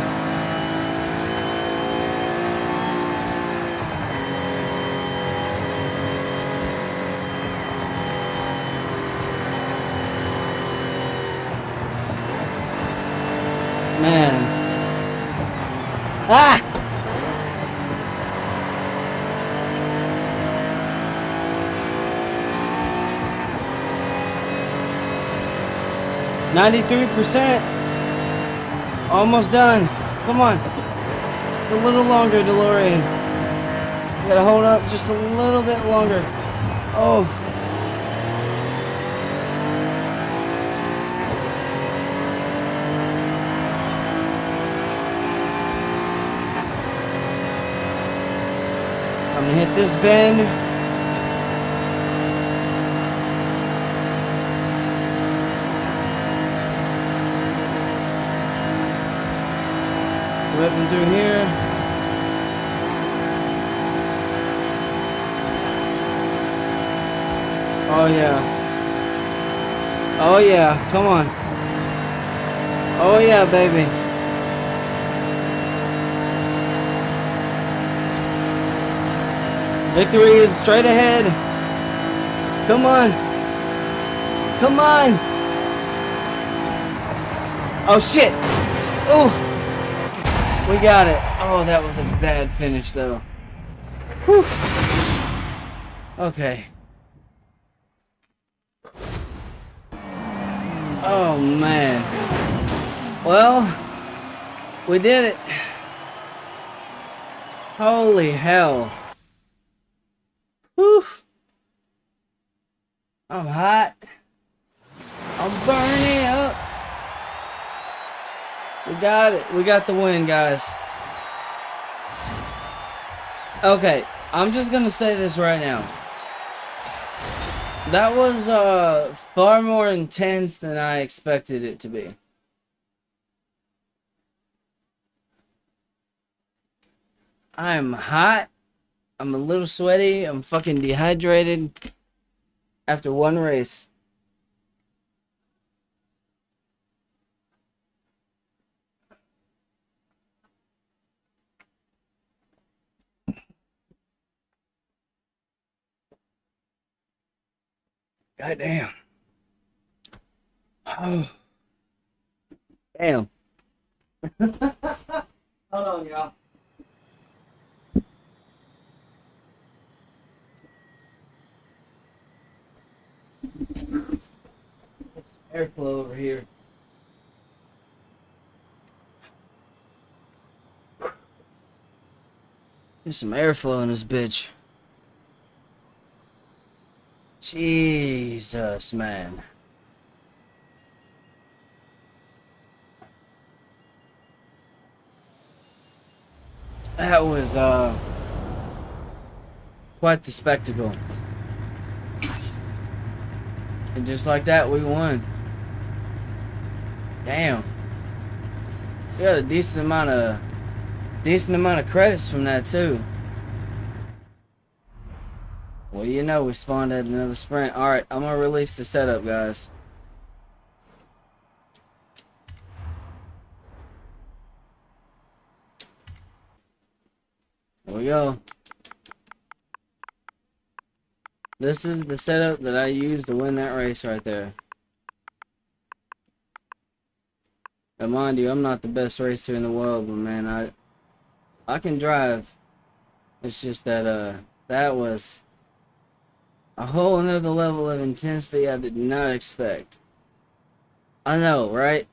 Man. Ah! %93. Almost done. Come on. A little longer, DeLorean. You gotta hold up just a little bit longer. Oh. I'm gonna hit this bend. Whipping through here. Oh yeah. Oh yeah, come on. Oh yeah, baby. Victory is straight ahead. Come on. Come on. Oh shit. Ooh. We got it. Oh, that was a bad finish though. Whew. Okay. Oh man. Well, we did it. Holy hell. Whew. I'm hot. I'm burning up. We got it. We got the win, guys. Okay, I'm just gonna say this right now. That was far more intense than I expected it to be. I am hot. I'm a little sweaty. I'm fucking dehydrated after one race. God damn. Oh. Damn. Hold on, y'all. Airflow over here. There's some airflow in this bitch. Jesus, man. That was quite the spectacle. And just like that, we won. Damn. We got a decent amount of credits from that too. Well, you know, we spawned at another sprint. Alright, I'm gonna release the setup, guys. There we go. This is the setup that I used to win that race right there. And mind you, I'm not the best racer in the world, but man, I can drive. It's just that that was a whole another level of intensity I did not expect. I know, right?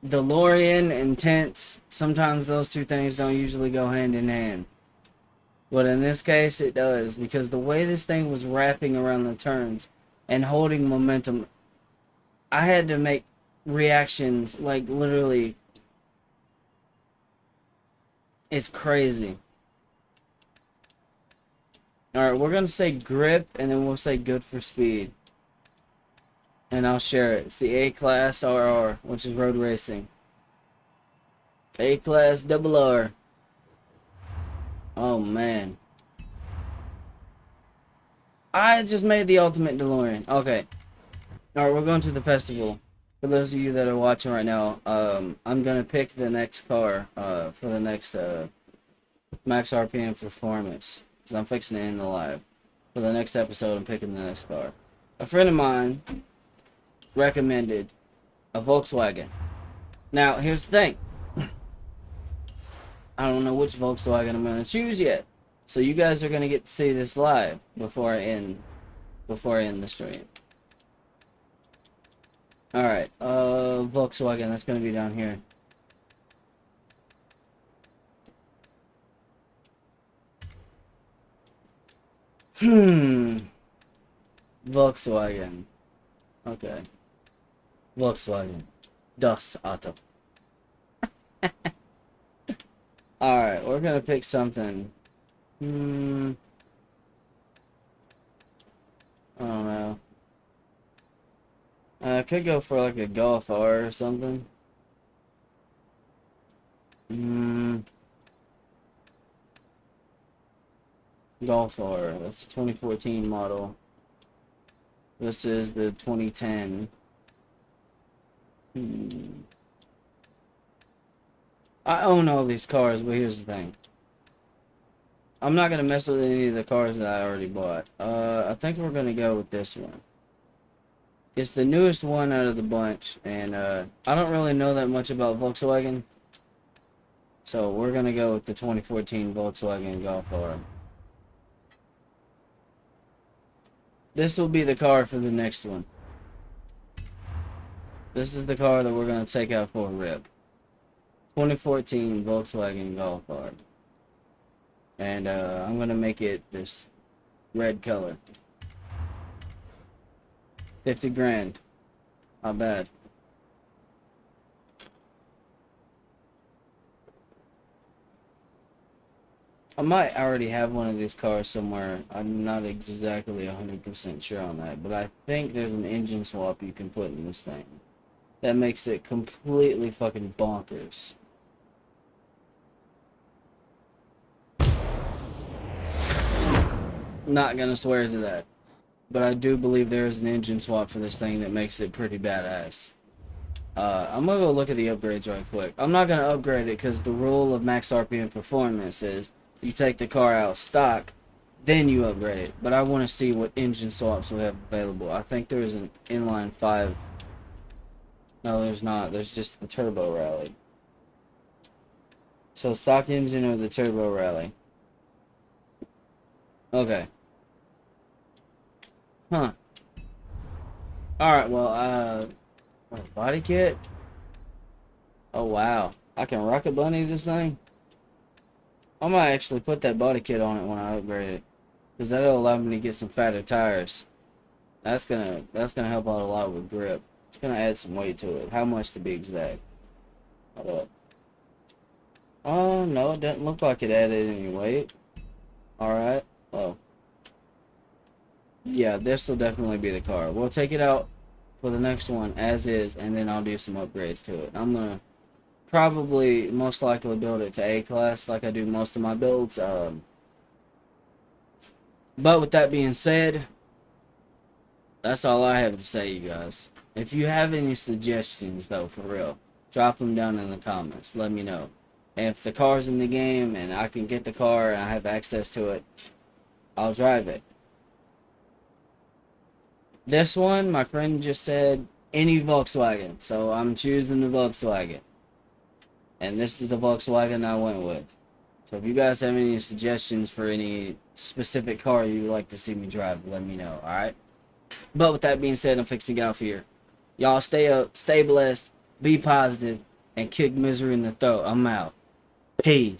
DeLorean, intense. Sometimes those two things don't usually go hand in hand. But in this case, it does. Because the way this thing was wrapping around the turns and holding momentum, I had to make reactions, like, literally. It's crazy. Alright, we're going to say grip, and then we'll say good for speed. And I'll share it. It's the A-Class RR, which is road racing. A-Class RR. Oh, man. I just made the ultimate DeLorean. Okay. Alright, we're going to the festival. For those of you that are watching right now, I'm going to pick the next car for the next max RPM performance. Because I'm fixing it in the live. For the next episode, I'm picking the next car. A friend of mine recommended a Volkswagen. Now, here's the thing. I don't know which Volkswagen I'm gonna choose yet. So you guys are gonna get to see this live before I end the stream. Alright, Volkswagen, that's gonna be down here. Volkswagen. Okay. Volkswagen. Das Auto. Alright, we're gonna pick something. I don't know. I could go for like a Golf R or something. Golf R. That's a 2014 model. This is the 2010. I own all these cars, but here's the thing. I'm not gonna mess with any of the cars that I already bought. I think we're gonna go with this one. It's the newest one out of the bunch, and I don't really know that much about Volkswagen. So we're gonna go with the 2014 Volkswagen Golf R. This will be the car for the next one. This is the car that we're gonna take out for a rip. 2014 Volkswagen Golf R. And I'm gonna make it this red color. 50 grand. Not bad. I might already have one of these cars somewhere. I'm not exactly 100% sure on that, but I think there's an engine swap you can put in this thing. That makes it completely fucking bonkers. Not gonna swear to that, but I do believe there is an engine swap for this thing that makes it pretty badass. I'm gonna go look at the upgrades right quick. I'm not gonna upgrade it because the rule of max RPM performance is you take the car out stock, then you upgrade it. But I want to see what engine swaps we have available. I think there is an inline 5. No, there's not. There's just the turbo rally. So stock engine or the turbo rally. Okay. Huh. Alright, well, body kit? Oh, wow. I can rocket bunny this thing? I might actually put that body kit on it when I upgrade it. Because that'll allow me to get some fatter tires. That's gonna help out a lot with grip. It's gonna add some weight to it. How much to be exact? Hold up. Oh, no, it doesn't look like it added any weight. Alright. Oh. Yeah, this will definitely be the car. We'll take it out for the next one as is, and then I'll do some upgrades to it. I'm gonna probably most likely build it to A-class like I do most of my builds. But with that being said, that's all I have to say, you guys. If you have any suggestions, though, for real, drop them down in the comments. Let me know. And if the car's in the game and I can get the car and I have access to it, I'll drive it. This one, my friend just said any Volkswagen, so I'm choosing the Volkswagen. And this is the Volkswagen I went with. So if you guys have any suggestions for any specific car you'd like to see me drive, let me know, alright? But with that being said, I'm fixing to get off here. Y'all stay up, stay blessed, be positive, and kick misery in the throat. I'm out. Peace.